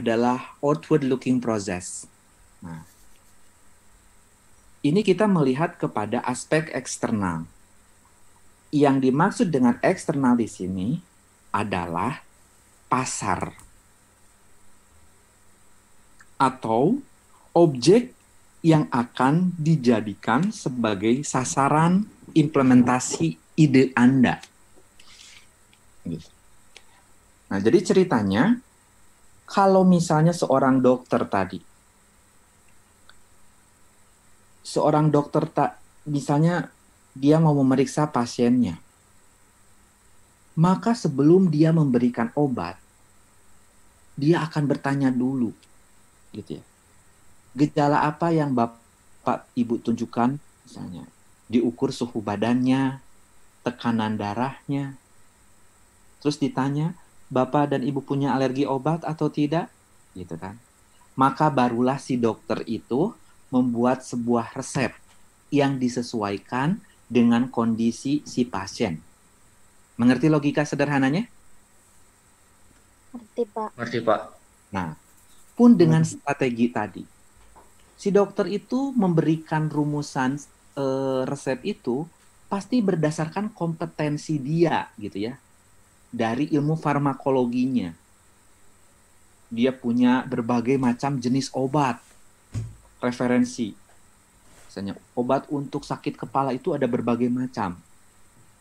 adalah outward looking process. Nah, ini kita melihat kepada aspek eksternal. Yang dimaksud dengan eksternal di sini adalah pasar atau objek yang akan dijadikan sebagai sasaran implementasi ide Anda. Nah, jadi ceritanya, kalau misalnya seorang dokter tadi, misalnya dia mau memeriksa pasiennya, maka sebelum dia memberikan obat, dia akan bertanya dulu, gitu ya. Gejala apa yang Bapak Ibu tunjukkan, misalnya diukur suhu badannya, tekanan darahnya, terus ditanya, Bapak dan Ibu punya alergi obat atau tidak? Gitu kan. Maka barulah si dokter itu membuat sebuah resep yang disesuaikan dengan kondisi si pasien. Mengerti logika sederhananya? Ngerti, Pak. Ngerti, Pak. Nah, pun dengan strategi tadi, si dokter itu memberikan rumusan resep itu pasti berdasarkan kompetensi dia, gitu ya, dari ilmu farmakologinya. Dia punya berbagai macam jenis obat, referensi. Misalnya obat untuk sakit kepala itu ada berbagai macam,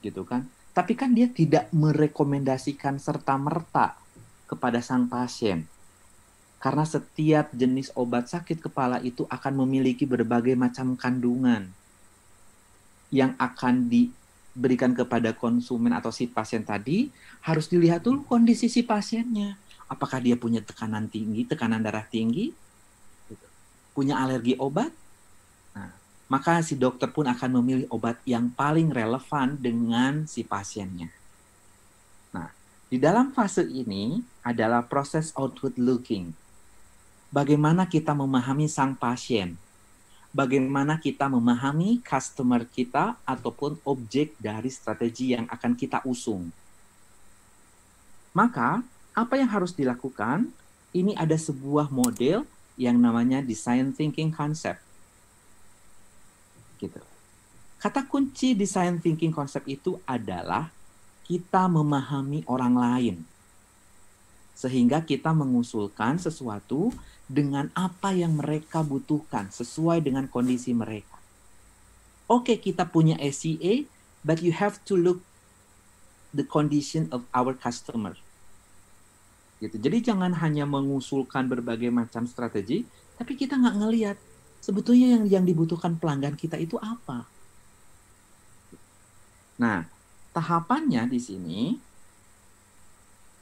gitu kan. Tapi kan dia tidak merekomendasikan serta-merta kepada sang pasien. Karena setiap jenis obat sakit kepala itu akan memiliki berbagai macam kandungan yang akan diberikan kepada konsumen atau si pasien tadi. Harus dilihat dulu kondisi si pasiennya. Apakah dia punya tekanan tinggi, tekanan darah tinggi, punya alergi obat? Nah, maka si dokter pun akan memilih obat yang paling relevan dengan si pasiennya. Nah, di dalam fase ini adalah proses outward looking. Bagaimana kita memahami sang pasien? Bagaimana kita memahami customer kita ataupun objek dari strategi yang akan kita usung? Maka, apa yang harus dilakukan? Ini ada sebuah model yang namanya design thinking concept. Gitu. Kata kunci design thinking concept itu adalah kita memahami orang lain. Sehingga kita mengusulkan sesuatu dengan apa yang mereka butuhkan, sesuai dengan kondisi mereka. Oke, kita punya SCA, but you have to look the condition of our customer. Gitu. Jadi jangan hanya mengusulkan berbagai macam strategi, tapi kita nggak ngelihat sebetulnya yang dibutuhkan pelanggan kita itu apa. Nah, tahapannya di sini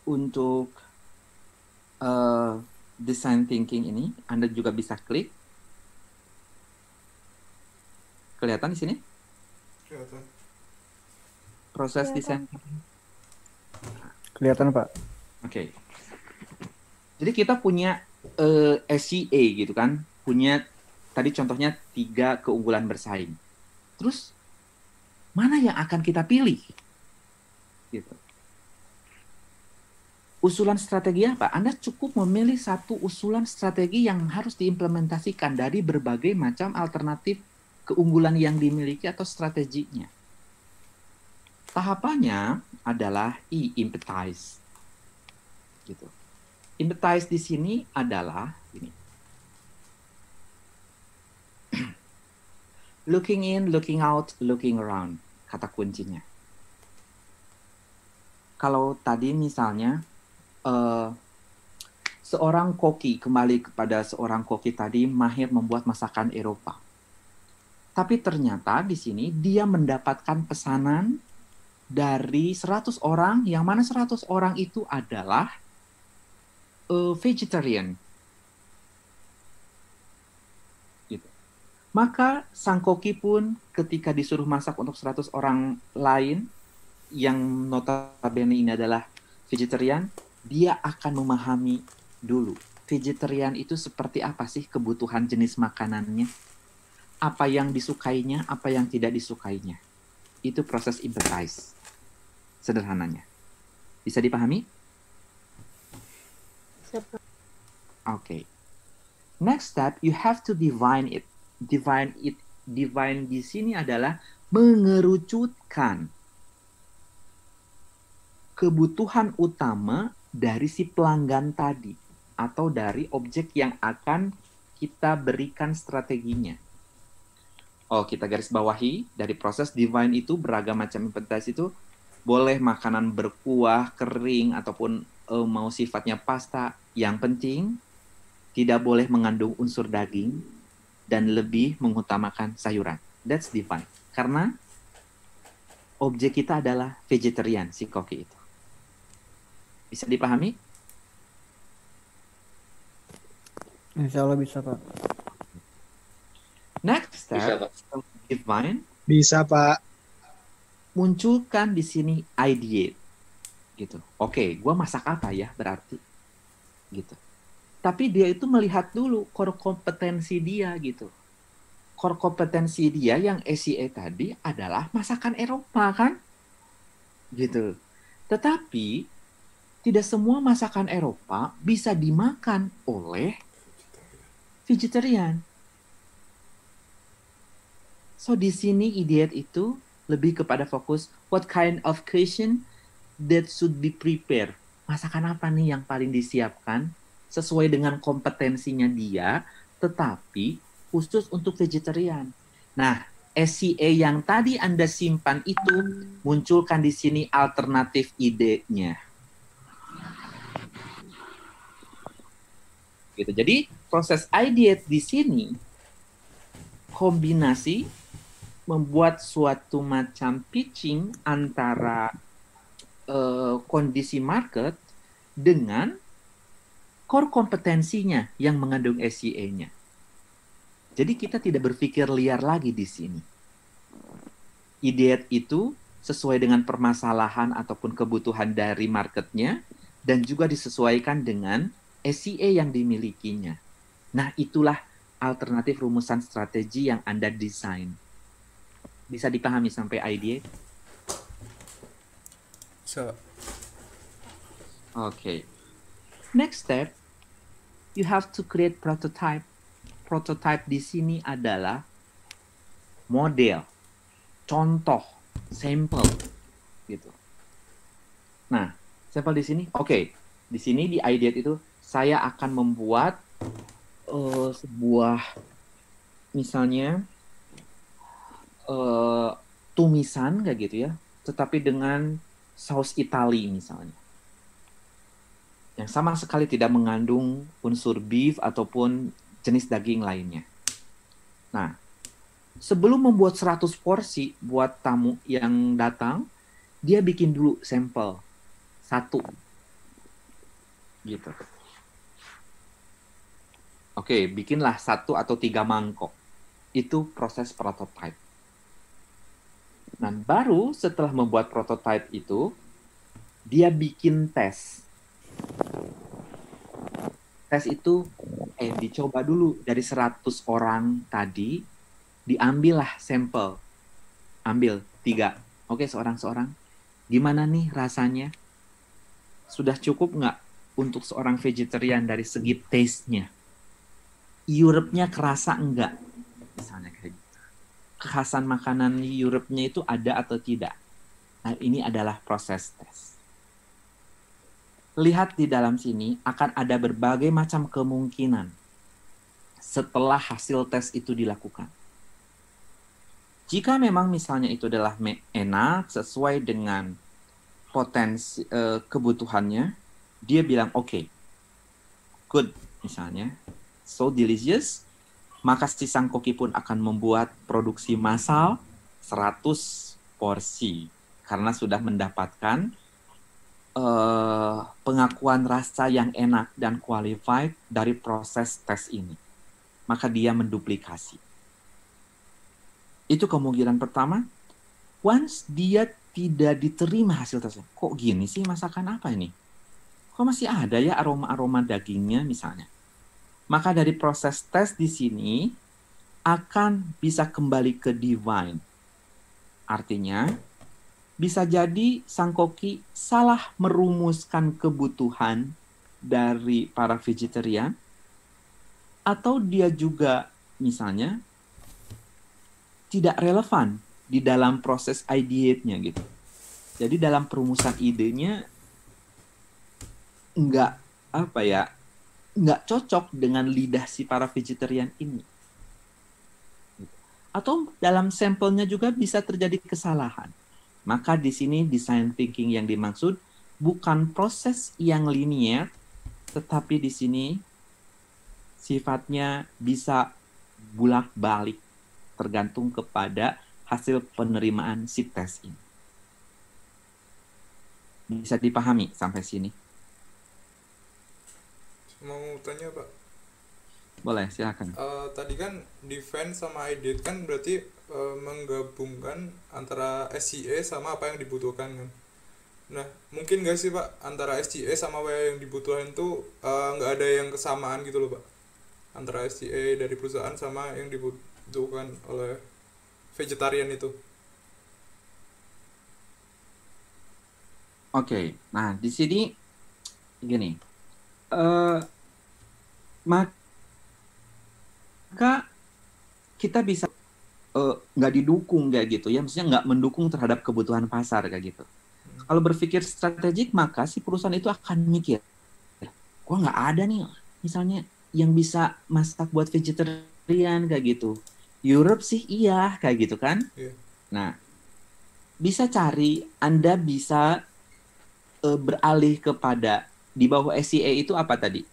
untuk design thinking ini, Anda juga bisa klik. Kelihatan di sini? Kelihatan. Proses desain. Kelihatan, Pak. Oke. Jadi kita punya SCA gitu kan, punya tadi contohnya 3 keunggulan bersaing. Terus mana yang akan kita pilih? Gitu. Usulan strategi apa? Anda cukup memilih satu usulan strategi yang harus diimplementasikan dari berbagai macam alternatif keunggulan yang dimiliki atau strateginya. Tahapannya adalah empathize. Gitu. Empathize di sini adalah ini. Looking in, looking out, looking around. Kata kuncinya. Kalau tadi misalnya seorang koki, kembali kepada seorang koki tadi, mahir membuat masakan Eropa. Tapi ternyata di sini dia mendapatkan pesanan dari 100 orang, yang mana 100 orang itu adalah vegetarian. Gitu. Maka sang koki pun ketika disuruh masak untuk 100 orang lain, yang notabene ini adalah vegetarian, dia akan memahami dulu vegetarian itu seperti apa sih kebutuhan jenis makanannya, apa yang disukainya, apa yang tidak disukainya. Itu proses empathize sederhananya. Bisa dipahami? Oke. Next step, you have to divine it. Divine di sini adalah mengerucutkan kebutuhan utama dari si pelanggan tadi atau dari objek yang akan kita berikan strateginya. Oh, kita garis bawahi dari proses divine itu beragam macam implementasi itu boleh makanan berkuah, kering ataupun mau sifatnya pasta. Yang penting tidak boleh mengandung unsur daging dan lebih mengutamakan sayuran. That's divine. Karena objek kita adalah vegetarian, si koki itu. Bisa dipahami? Insya Allah bisa, Pak. Next step, Bisa, Pak. divine, Bisa, Pak. munculkan di sini ideate. Gitu. Oke, gue masak apa ya berarti? Gitu. Tapi dia itu melihat dulu core kompetensi dia gitu. Core kompetensi dia yang SEA tadi adalah masakan Eropa kan? Gitu. Tetapi tidak semua masakan Eropa bisa dimakan oleh vegetarian. So di sini ideat itu lebih kepada fokus what kind of cuisine that should be prepared. Masakan apa nih yang paling disiapkan sesuai dengan kompetensinya dia, tetapi khusus untuk vegetarian. Nah, SCA yang tadi Anda simpan itu munculkan di sini alternatif idenya. Gitu. Jadi proses ideate di sini kombinasi membuat suatu macam pitching antara kondisi market dengan core kompetensinya yang mengandung SEA-nya. Jadi kita tidak berpikir liar lagi di sini. Ideat itu sesuai dengan permasalahan ataupun kebutuhan dari marketnya dan juga disesuaikan dengan SEA yang dimilikinya. Nah, itulah alternatif rumusan strategi yang Anda desain. Bisa dipahami sampai ideate? So, Okay. Next step, you have to create prototype. Prototype di sini adalah model, contoh, sampel, gitu. Nah, sampel di sini, oke. Di sini di ideate itu saya akan membuat sebuah, misalnya tumisan kayak gitu ya, tetapi dengan saus Itali misalnya. Yang sama sekali tidak mengandung unsur beef ataupun jenis daging lainnya. Nah, sebelum membuat 100 porsi buat tamu yang datang, dia bikin dulu sampel. 1. Gitu. Oke, bikinlah 1 atau 3 mangkok. Itu proses prototype. Dan baru setelah membuat prototype itu, dia bikin tes. Tes itu dicoba dulu dari 100 orang tadi, diambillah sampel. Ambil 3. Oke, seorang-seorang. Gimana nih rasanya? Sudah cukup nggak untuk seorang vegetarian dari segi taste-nya? Europe-nya kerasa enggak? Misalnya kayak gitu. Kekhasan makanan Europe-nya itu ada atau tidak? Nah, ini adalah proses tes. Lihat di dalam sini akan ada berbagai macam kemungkinan setelah hasil tes itu dilakukan. Jika memang misalnya itu adalah enak, sesuai dengan potensi kebutuhannya, dia bilang oke, good misalnya, so delicious, maka si sang koki pun akan membuat produksi massal 100 porsi karena sudah mendapatkan pengakuan rasa yang enak dan qualified dari proses tes ini. Maka dia menduplikasi. Itu kemungkinan pertama. Once dia tidak diterima hasil tesnya, kok gini sih masakan apa ini? Kok masih ada ya aroma-aroma dagingnya misalnya? Maka dari proses tes di sini akan bisa kembali ke divine. Artinya, bisa jadi sang koki salah merumuskan kebutuhan dari para vegetarian atau dia juga misalnya tidak relevan di dalam proses ideate-nya gitu. Jadi dalam perumusan idenya nggak apa ya, nggak cocok dengan lidah si para vegetarian ini. Atau dalam sampelnya juga bisa terjadi kesalahan. Maka di sini design thinking yang dimaksud bukan proses yang linear, tetapi di sini sifatnya bisa bulak-balik tergantung kepada hasil penerimaan si tes ini. Bisa dipahami sampai sini? Mau tanya Pak, Boleh, silakan. tadi kan defense sama ideate kan berarti menggabungkan antara SCA sama apa yang dibutuhkan kan. Nah, mungkin nggak sih Pak antara SCA sama apa yang dibutuhkan itu nggak ada yang kesamaan gitu loh Pak, antara SCA dari perusahaan sama yang dibutuhkan oleh vegetarian itu. Oke, nah di sini gini, eh, maka kita bisa nggak didukung kayak gitu ya, maksudnya nggak mendukung terhadap kebutuhan pasar kayak gitu. Kalau berpikir strategik, maka si perusahaan itu akan mikir, gua nggak ada nih misalnya yang bisa masak buat vegetarian kayak gitu. Europe sih iya kayak gitu kan. Iya. Nah, bisa cari, Anda bisa beralih kepada di bawah SCA itu apa tadi?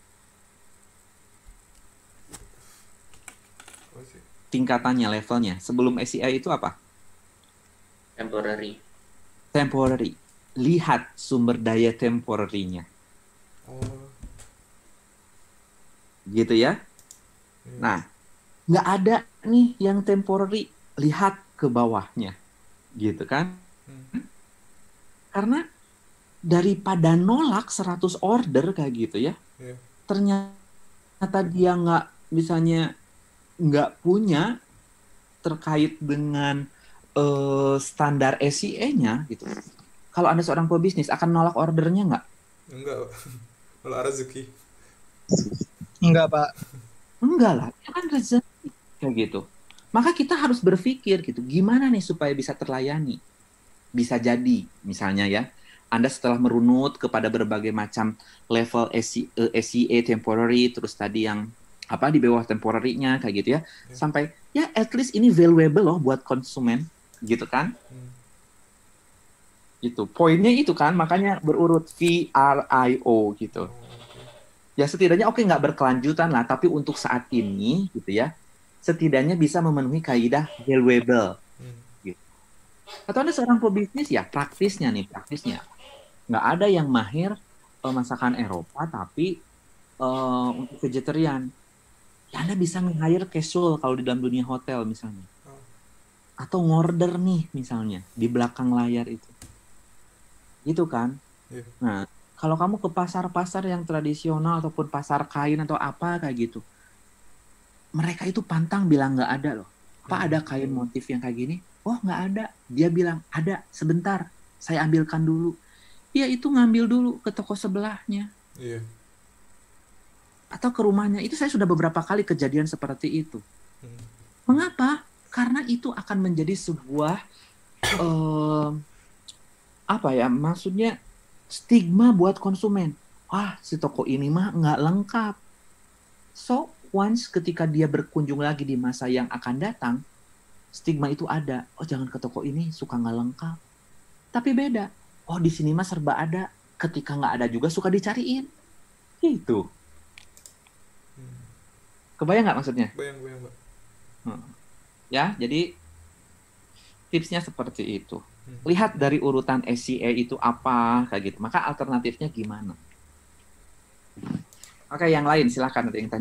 Apa sih? Tingkatannya, levelnya. Sebelum SCA itu apa? Temporary. Temporary. Lihat sumber daya temporary-nya. Oh, Gitu ya. iya. Nah, nggak ada nih yang temporary. Lihat ke bawahnya. Gitu kan. Karena daripada nolak 100 order kayak gitu ya, Iya. ternyata dia misalnya nggak punya terkait dengan standar SCA-nya gitu. Kalau Anda seorang pebisnis akan nolak ordernya nggak? Enggak Pak. Kalau rezeki. Enggak, Pak. Enggak lah, itu kan rezeki kayak gitu. Maka kita harus berpikir gitu, gimana nih supaya bisa terlayani? Bisa jadi, misalnya ya, Anda setelah merunut kepada berbagai macam level SCA temporary, terus tadi yang apa di bawah temporary-nya kayak gitu ya, sampai ya at least ini valuable loh buat konsumen, gitu kan? Itu poinnya itu kan, makanya berurut VRIO gitu. Ya setidaknya oke nggak berkelanjutan lah, tapi untuk saat ini gitu ya, setidaknya bisa memenuhi kaidah valuable. Gitu. Atau Anda seorang pebisnis ya, praktisnya. Nggak ada yang mahir masakan Eropa, tapi untuk vegetarian. Ya Anda bisa nge-hire casual kalau di dalam dunia hotel misalnya. Atau ngorder nih misalnya, di belakang layar itu. Gitu kan? Iya. Nah, kalau kamu ke pasar-pasar yang tradisional ataupun pasar kain atau apa kayak gitu, mereka itu pantang bilang nggak ada loh. Pak, ada kain motif yang kayak gini? Oh, nggak ada. Dia bilang, ada, sebentar. Saya ambilkan dulu. Ya, itu ngambil dulu ke toko sebelahnya. Iya. Atau ke rumahnya. Itu saya sudah beberapa kali kejadian seperti itu. Mengapa? Karena itu akan menjadi sebuah apa ya, maksudnya stigma buat konsumen. Wah, si toko ini mah nggak lengkap. So, once ketika dia berkunjung lagi di masa yang akan datang, stigma itu ada. Oh, jangan ke toko ini, suka nggak lengkap. Tapi beda. Oh, di sini mah serba ada. Ketika nggak ada juga suka dicariin. Gitu. Kebayang nggak maksudnya? Bayang Pak. Ya, jadi tipsnya seperti itu. Lihat dari urutan SCA itu apa, kayak gitu. Maka alternatifnya gimana? Oke, yang lain silakan ada yang tanya.